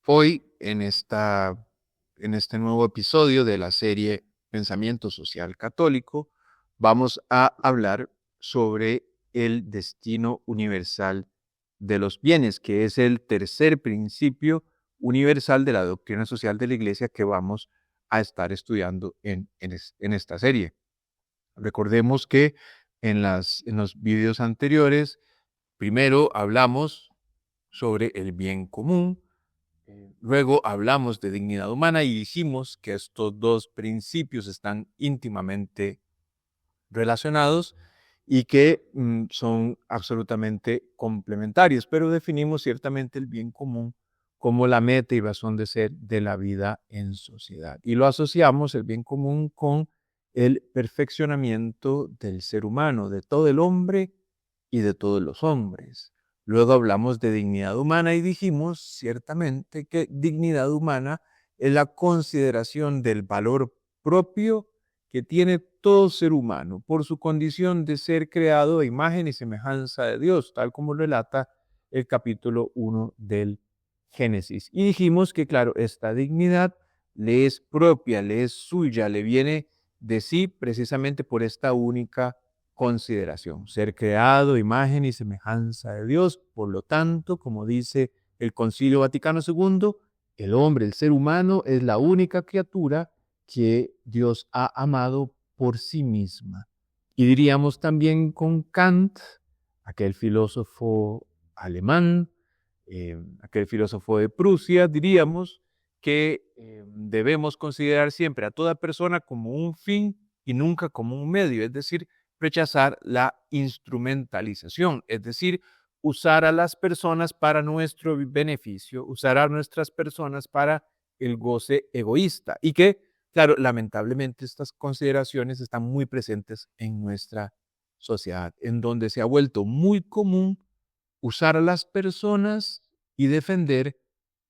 Hoy, en este nuevo episodio de la serie Pensamiento Social Católico, vamos a hablar sobre el destino universal de los bienes, que es el tercer principio universal de la doctrina social de la Iglesia que vamos a estar estudiando en esta serie. Recordemos que en los videos anteriores, primero hablamos sobre el bien común. Luego hablamos de dignidad humana y dijimos que estos dos principios están íntimamente relacionados y que son absolutamente complementarios, pero definimos ciertamente el bien común como la meta y razón de ser de la vida en sociedad. Y lo asociamos, el bien común, con el perfeccionamiento del ser humano, de todo el hombre y de todos los hombres. Luego hablamos de dignidad humana y dijimos ciertamente que dignidad humana es la consideración del valor propio que tiene todo ser humano por su condición de ser creado a imagen y semejanza de Dios, tal como relata el capítulo 1 del Génesis. Y dijimos que, claro, esta dignidad le es propia, le es suya, le viene de sí precisamente por esta única consideración, ser creado a imagen y semejanza de Dios. Por lo tanto, como dice el Concilio Vaticano II, el hombre, el ser humano, es la única criatura que Dios ha amado por sí misma. Y diríamos también con Kant, aquel filósofo alemán, aquel filósofo de Prusia, diríamos que debemos considerar siempre a toda persona como un fin y nunca como un medio, es decir, rechazar la instrumentalización, es decir, usar a las personas para nuestro beneficio, usar a nuestras personas para el goce egoísta y que, claro, lamentablemente estas consideraciones están muy presentes en nuestra sociedad, en donde se ha vuelto muy común usar a las personas y defender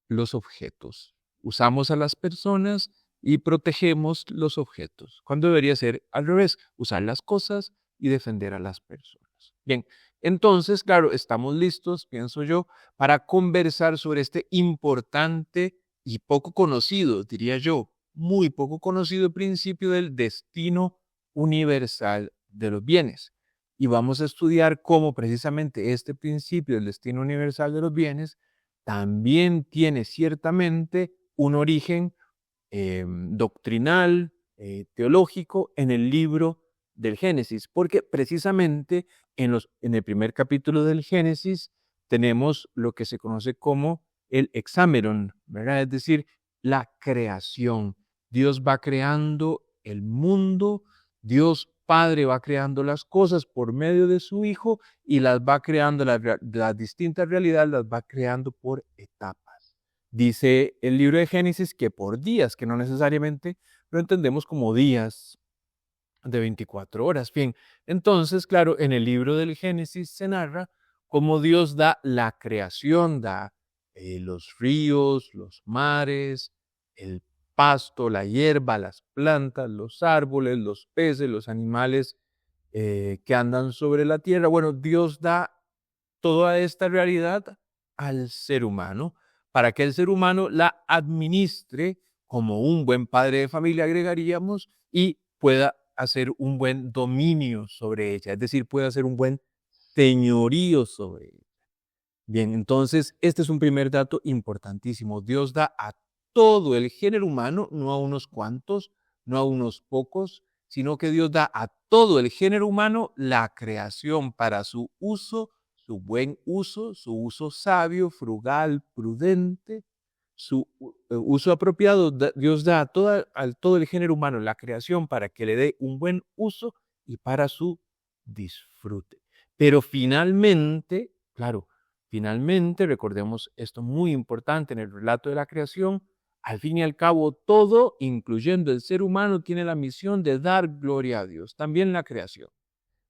los objetos. Usamos a las personas y protegemos los objetos, cuando debería ser al revés, usar las cosas y defender a las personas. Bien, entonces, claro, estamos listos, pienso yo, para conversar sobre este importante y poco conocido, diría yo, muy poco conocido principio del destino universal de los bienes. Y vamos a estudiar cómo precisamente este principio del destino universal de los bienes también tiene ciertamente un origen doctrinal, teológico en el libro del Génesis, porque precisamente en el primer capítulo del Génesis tenemos lo que se conoce como el hexámeron, ¿verdad? Es decir, la creación. Dios va creando el mundo, Dios Padre va creando las cosas por medio de su Hijo y las va creando, las distintas realidades las va creando por etapas. Dice el libro de Génesis que por días, que no necesariamente lo entendemos como días de 24 horas. Bien, entonces, claro, en el libro del Génesis se narra cómo Dios da la creación, da los ríos, los mares, el pasto, la hierba, las plantas, los árboles, los peces, los animales que andan sobre la tierra. Bueno, Dios da toda esta realidad al ser humano para que el ser humano la administre como un buen padre de familia, agregaríamos, y pueda hacer un buen dominio sobre ella, es decir, pueda hacer un buen señorío sobre ella. Bien, entonces este es un primer dato importantísimo. Dios da a todo el género humano, no a unos cuantos, no a unos pocos, sino que Dios da a todo el género humano la creación para su uso, su buen uso, su uso sabio, frugal, prudente, su uso apropiado. Dios da a todo el género humano la creación para que le dé un buen uso y para su disfrute. Pero finalmente, claro, finalmente, recordemos esto muy importante en el relato de la creación, al fin y al cabo todo, incluyendo el ser humano, tiene la misión de dar gloria a Dios, también la creación.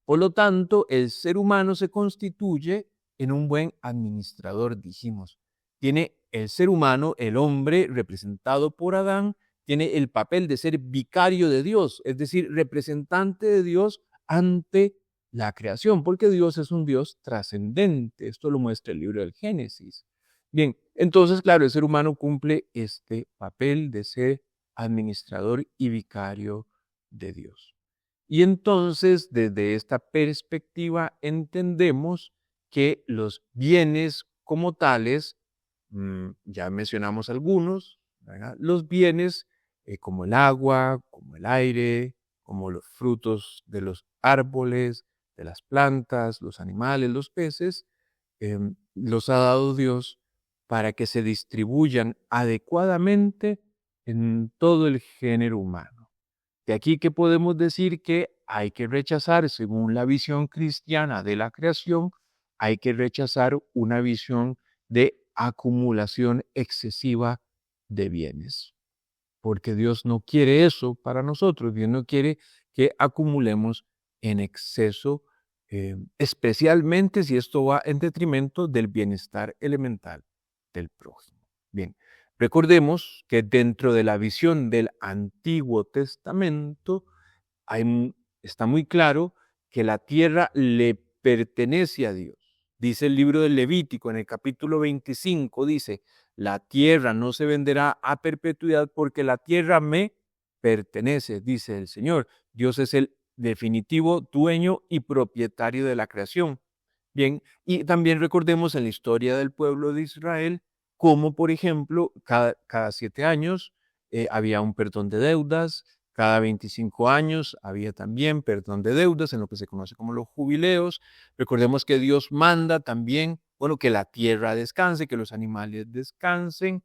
Por lo tanto, el ser humano se constituye en un buen administrador, dijimos. Tiene el ser humano, el hombre representado por Adán, tiene el papel de ser vicario de Dios, es decir, representante de Dios ante la creación, porque Dios es un Dios trascendente. Esto lo muestra el libro del Génesis. Bien, entonces, claro, el ser humano cumple este papel de ser administrador y vicario de Dios. Y entonces, desde esta perspectiva, entendemos que los bienes como tales, ya mencionamos algunos, ¿verdad? Los bienes como el agua, como el aire, como los frutos de los árboles, de las plantas, los animales, los peces, los ha dado Dios para que se distribuyan adecuadamente en todo el género humano. De aquí que podemos decir que hay que rechazar, según la visión cristiana de la creación, hay que rechazar una visión de acumulación excesiva de bienes, porque Dios no quiere eso para nosotros. Dios no quiere que acumulemos en exceso, especialmente si esto va en detrimento del bienestar elemental del prójimo. Bien, recordemos que dentro de la visión del Antiguo Testamento está muy claro que la tierra le pertenece a Dios. Dice el libro del Levítico en el capítulo 25, dice, la tierra no se venderá a perpetuidad porque la tierra me pertenece, dice el Señor. Dios es el definitivo dueño y propietario de la creación. Bien, y también recordemos en la historia del pueblo de Israel, cómo, por ejemplo, cada 7 años había un perdón de deudas, cada 25 años había también perdón de deudas en lo que se conoce como los jubileos. Recordemos que Dios manda también, bueno, que la tierra descanse, que los animales descansen.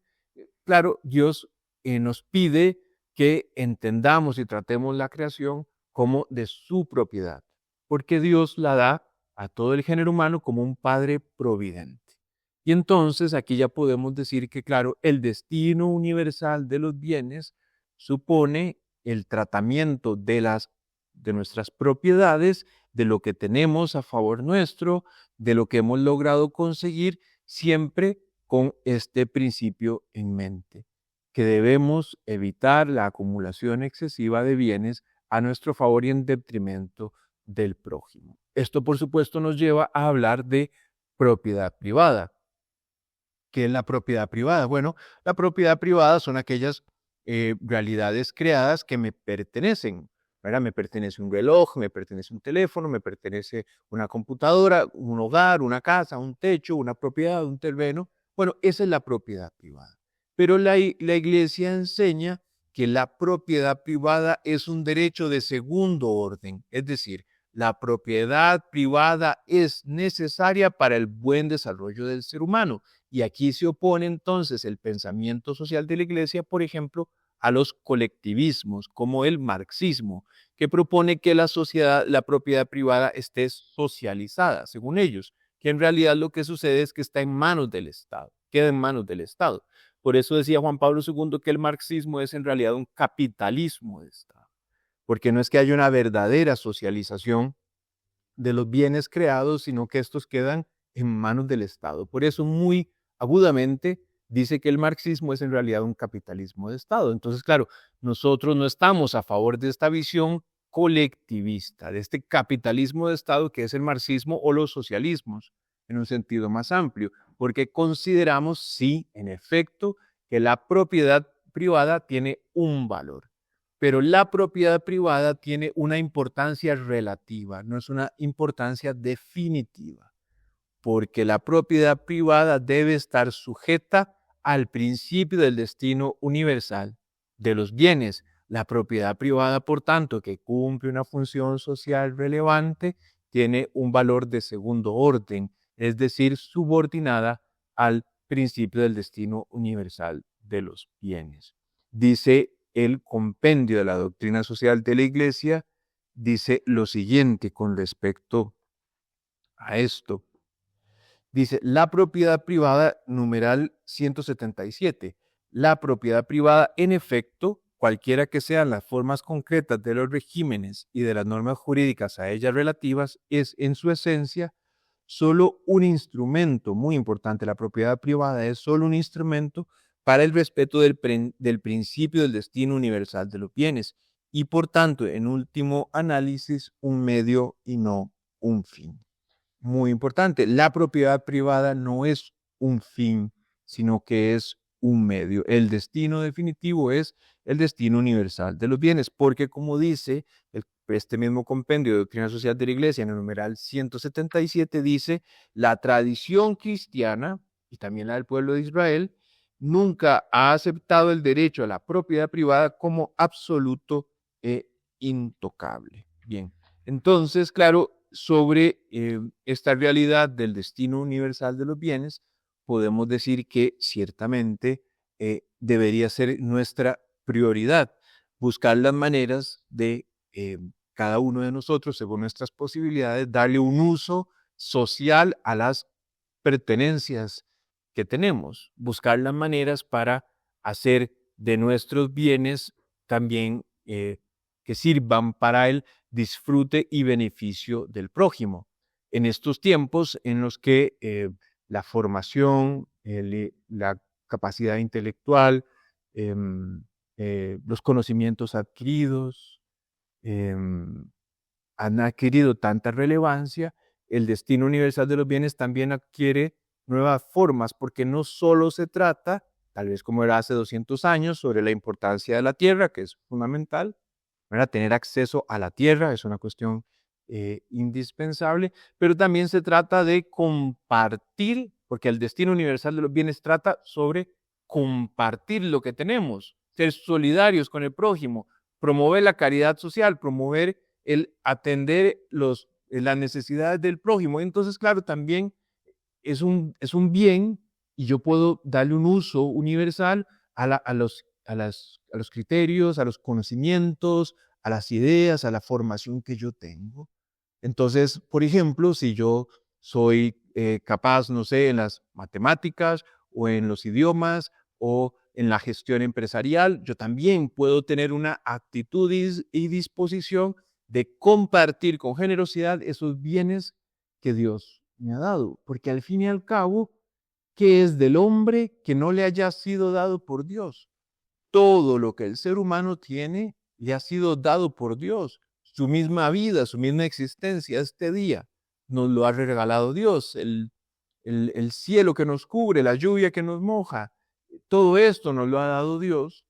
Claro, Dios nos pide que entendamos y tratemos la creación como de su propiedad, porque Dios la da a todo el género humano como un padre providente. Y entonces aquí ya podemos decir que, claro, el destino universal de los bienes supone el tratamiento de nuestras propiedades, de lo que tenemos a favor nuestro, de lo que hemos logrado conseguir, siempre con este principio en mente, que debemos evitar la acumulación excesiva de bienes a nuestro favor y en detrimento del prójimo. Esto, por supuesto, nos lleva a hablar de propiedad privada. ¿Qué es la propiedad privada? Bueno, la propiedad privada son aquellas realidades creadas que me pertenecen, ¿verdad? Me pertenece un reloj, me pertenece un teléfono, me pertenece una computadora, un hogar, una casa, un techo, una propiedad, un terreno. Bueno, esa es la propiedad privada. Pero la iglesia enseña que la propiedad privada es un derecho de segundo orden, es decir, la propiedad privada es necesaria para el buen desarrollo del ser humano. Y aquí se opone entonces el pensamiento social de la iglesia, por ejemplo, a los colectivismos, como el marxismo, que propone que la sociedad, la propiedad privada esté socializada, según ellos, que en realidad lo que sucede es que está en manos del Estado, queda en manos del Estado. Por eso decía Juan Pablo II que el marxismo es en realidad un capitalismo de Estado, porque no es que haya una verdadera socialización de los bienes creados, sino que estos quedan en manos del Estado. Por eso muy agudamente dice que el marxismo es en realidad un capitalismo de Estado. Entonces, claro, nosotros no estamos a favor de esta visión colectivista, de este capitalismo de Estado que es el marxismo o los socialismos, en un sentido más amplio, porque consideramos, sí, en efecto, que la propiedad privada tiene un valor, pero la propiedad privada tiene una importancia relativa, no es una importancia definitiva, porque la propiedad privada debe estar sujeta al principio del destino universal de los bienes. La propiedad privada, por tanto, que cumple una función social relevante, tiene un valor de segundo orden, es decir, subordinada al principio del destino universal de los bienes. Dice el compendio de la doctrina social de la Iglesia, dice lo siguiente con respecto a esto. Dice, la propiedad privada, numeral 177. La propiedad privada, en efecto, cualquiera que sean las formas concretas de los regímenes y de las normas jurídicas a ellas relativas, es en su esencia solo un instrumento, muy importante, la propiedad privada es solo un instrumento para el respeto del principio del destino universal de los bienes y por tanto, en último análisis, un medio y no un fin. Muy importante, la propiedad privada no es un fin sino que es un medio. El destino definitivo es el destino universal de los bienes, porque como dice este mismo compendio de doctrina social de la Iglesia en el numeral 177 dice, la tradición cristiana y también la del pueblo de Israel nunca ha aceptado el derecho a la propiedad privada como absoluto e intocable. Bien, entonces, claro, sobre esta realidad del destino universal de los bienes, podemos decir que ciertamente debería ser nuestra prioridad buscar las maneras de cada uno de nosotros, según nuestras posibilidades, darle un uso social a las pertenencias que tenemos, buscar las maneras para hacer de nuestros bienes también que sirvan para el disfrute y beneficio del prójimo. En estos tiempos en los que la formación, la capacidad intelectual, los conocimientos adquiridos han adquirido tanta relevancia, el destino universal de los bienes también adquiere nuevas formas, porque no solo se trata, tal vez como era hace 200 años, sobre la importancia de la tierra, que es fundamental, ¿verdad? Tener acceso a la tierra es una cuestión indispensable, pero también se trata de compartir, porque el destino universal de los bienes trata sobre compartir lo que tenemos, ser solidarios con el prójimo, promover la caridad social, promover el atender las necesidades del prójimo. Entonces, claro, también es un bien y yo puedo darle un uso universal a los criterios, a los conocimientos, a las ideas, a la formación que yo tengo. Entonces, por ejemplo, si yo soy capaz, no sé, en las matemáticas o en los idiomas o en la gestión empresarial, yo también puedo tener una actitud y disposición de compartir con generosidad esos bienes que Dios me ha dado. Porque al fin y al cabo, ¿qué es del hombre que no le haya sido dado por Dios? Todo lo que el ser humano tiene le ha sido dado por Dios. Su misma vida, su misma existencia, este día, nos lo ha regalado Dios. El cielo que nos cubre, la lluvia que nos moja, todo esto nos lo ha dado Dios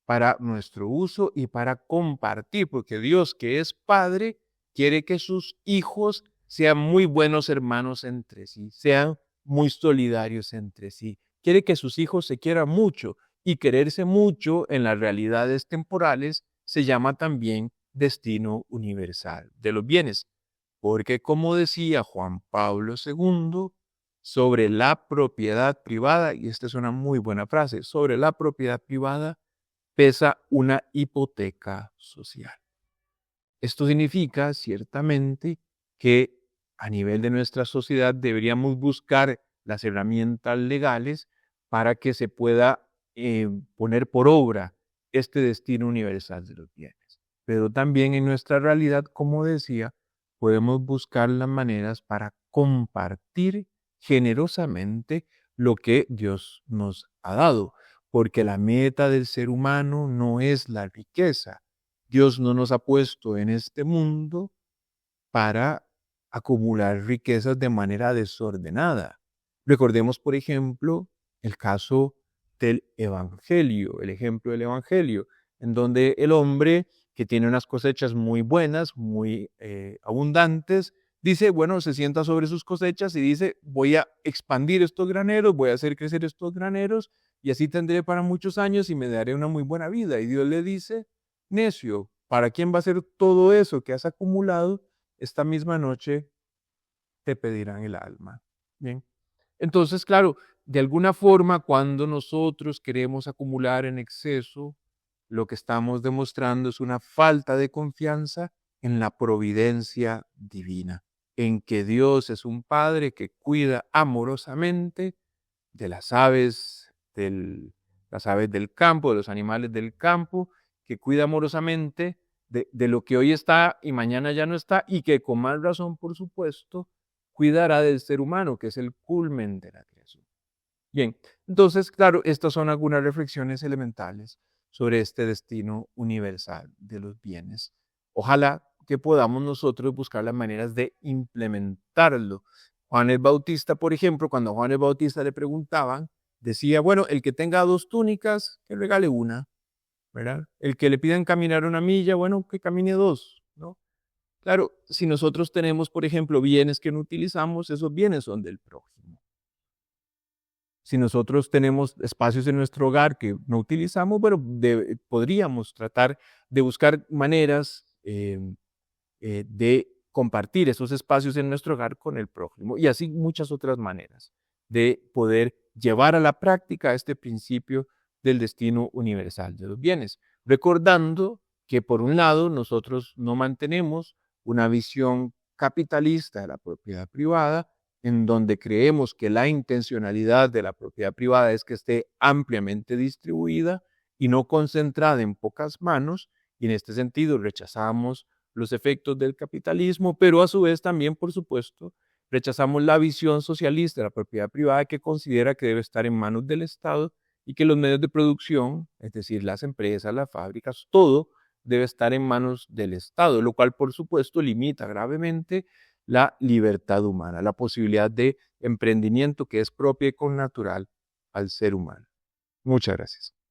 para nuestro uso y para compartir, porque Dios, que es Padre, quiere que sus hijos sean muy buenos hermanos entre sí, sean muy solidarios entre sí. Quiere que sus hijos se quieran mucho y quererse mucho en las realidades temporales se llama también destino universal de los bienes. Porque como decía Juan Pablo II, sobre la propiedad privada, y esta es una muy buena frase, sobre la propiedad privada pesa una hipoteca social. Esto significa ciertamente que a nivel de nuestra sociedad deberíamos buscar las herramientas legales para que se pueda poner por obra este destino universal de los bienes. Pero también en nuestra realidad, como decía, podemos buscar las maneras para compartir generosamente lo que Dios nos ha dado, porque la meta del ser humano no es la riqueza. Dios no nos ha puesto en este mundo para acumular riquezas de manera desordenada. Recordemos, por ejemplo, el caso del Evangelio, el ejemplo del Evangelio, en donde el hombre que tiene unas cosechas muy buenas, muy abundantes, dice, bueno, se sienta sobre sus cosechas y dice, voy a expandir estos graneros, voy a hacer crecer estos graneros y así tendré para muchos años y me daré una muy buena vida. Y Dios le dice, necio, ¿para quién va a ser todo eso que has acumulado? Esta misma noche te pedirán el alma. Bien. Entonces, claro, de alguna forma, cuando nosotros queremos acumular en exceso, lo que estamos demostrando es una falta de confianza en la providencia divina, en que Dios es un Padre que cuida amorosamente de las aves del campo, de los animales del campo, que cuida amorosamente de lo que hoy está y mañana ya no está, y que con más razón, por supuesto, cuidará del ser humano, que es el culmen de la creación. Bien, entonces, claro, estas son algunas reflexiones elementales sobre este destino universal de los bienes. Ojalá que podamos nosotros buscar las maneras de implementarlo. Juan el Bautista, por ejemplo, cuando a Juan el Bautista le preguntaban decía, bueno, el que tenga 2 túnicas, que regale una, ¿verdad? El que le pidan caminar 1 milla, bueno, que camine 2, ¿no? Claro, si nosotros tenemos, por ejemplo, bienes que no utilizamos, esos bienes son del prójimo. Si nosotros tenemos espacios en nuestro hogar que no utilizamos, bueno, podríamos tratar de buscar maneras de compartir esos espacios en nuestro hogar con el prójimo y así muchas otras maneras de poder llevar a la práctica este principio del destino universal de los bienes, recordando que por un lado nosotros no mantenemos una visión capitalista de la propiedad privada, en donde creemos que la intencionalidad de la propiedad privada es que esté ampliamente distribuida y no concentrada en pocas manos, y en este sentido rechazamos los efectos del capitalismo, pero a su vez también, por supuesto, rechazamos la visión socialista de la propiedad privada que considera que debe estar en manos del Estado y que los medios de producción, es decir, las empresas, las fábricas, todo debe estar en manos del Estado, lo cual, por supuesto, limita gravemente la libertad humana, la posibilidad de emprendimiento que es propia y connatural al ser humano. Muchas gracias.